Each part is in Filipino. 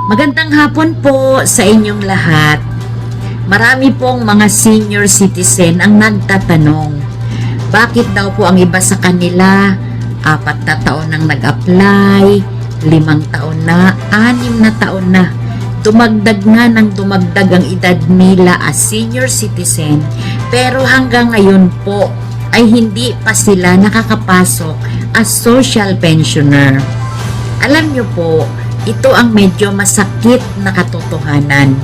Magandang hapon po sa inyong lahat. Marami pong mga senior citizen ang nagtatanong, bakit daw po ang iba sa kanila 4 na taon nang nag-apply, 5 taon na, 6 na taon na. Dumagdag nga ng dumagdag ang edad nila as senior citizen, pero hanggang ngayon po ay hindi pa sila nakakapasok as social pensioner. Alam nyo po, ito ang medyo masakit na katotohanan.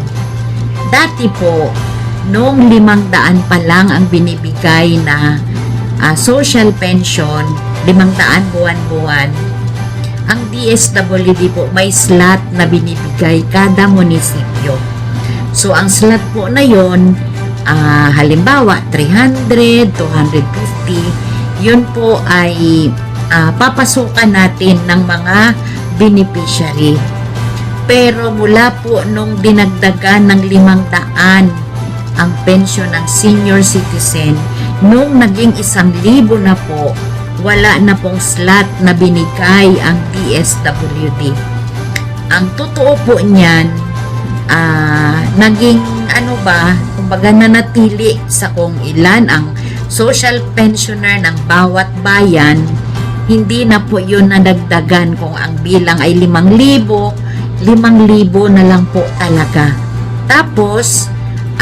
Dati po, noong 500 pa lang ang binibigay na social pension, 500 buwan-buwan, ang DSWD po may slot na binibigay kada munisipyo. So, ang slot po na yon, halimbawa 300, 250, yun po ay papasukan natin ng mga beneficiary. Pero mula po nung dinagdagan ng 500 ang pensyon ng senior citizen, nung naging 1,000 na po, wala na pong slot na binigay ang DSWD. Ang totoo po niyan, naging kumbaga nanatili sa kung ilan ang social pensioner ng bawat bayan. Hindi na po yun nadagdagan kung ang bilang ay 5,000 na lang po talaga. Tapos,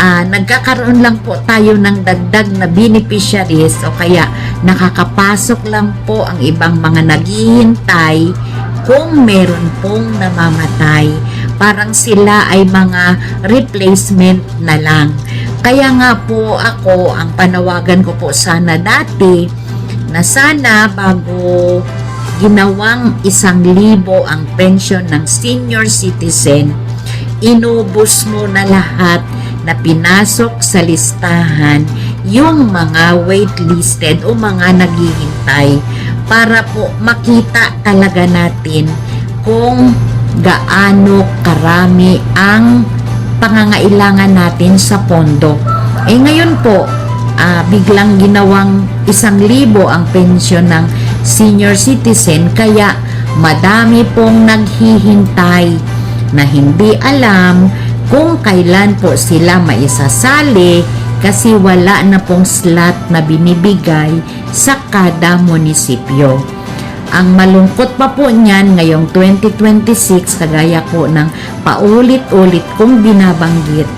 nagkakaroon lang po tayo ng dagdag na beneficiaries o kaya nakakapasok lang po ang ibang mga naghihintay kung meron pong namamatay. Parang sila ay mga replacement na lang. Kaya nga po ako, ang panawagan ko po sana dati, na sana bago ginawang 1,000 ang pension ng senior citizen, inubos mo na lahat na pinasok sa listahan yung mga waitlisted o mga naghihintay para po makita talaga natin kung gaano karami ang pangangailangan natin sa pondo. Ngayon po, biglang ginawang 1,000 ang pensyon ng senior citizen, kaya madami pong naghihintay na hindi alam kung kailan po sila maisasali kasi wala na pong slot na binibigay sa kada munisipyo. Ang malungkot pa po niyan ngayong 2026, kagaya po ng paulit-ulit kong binabanggit,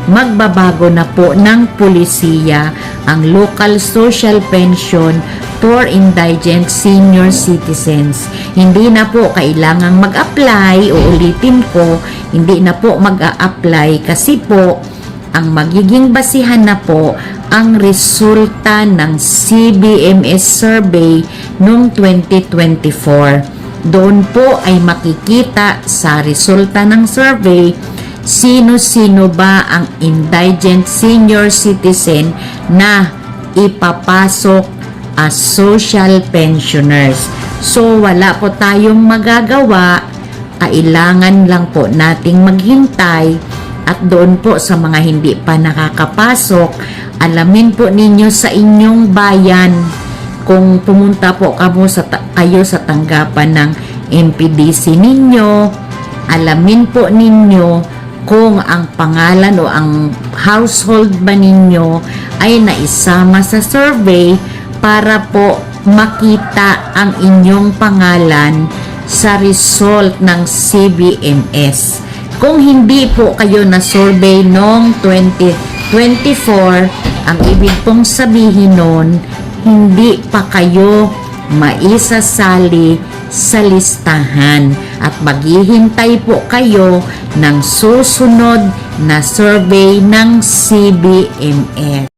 magbabago na po ng pulisiya ang local social pension for indigent senior citizens. Hindi na po kailangang mag-apply, uulitin ko, hindi na po mag-a-apply kasi po ang magiging basihan na po ang resulta ng CBMS survey noong 2024. Doon po ay makikita sa resulta ng survey sino-sino ba ang indigent senior citizen na ipapasok as social pensioners. So, wala po tayong magagawa. Kailangan lang po nating maghintay at doon po sa mga hindi pa nakakapasok, alamin po ninyo sa inyong bayan kung pumunta po kayo sa tanggapan ng MPDC ninyo, alamin po ninyo kung ang pangalan o ang household ba ninyo ay naisama sa survey para po makita ang inyong pangalan sa result ng CBMS. Kung hindi po kayo na-survey noong 2024, ang ibig pong sabihin nun, hindi pa kayo maisasali sa listahan at maghihintay po kayo ng susunod na survey ng CBMS.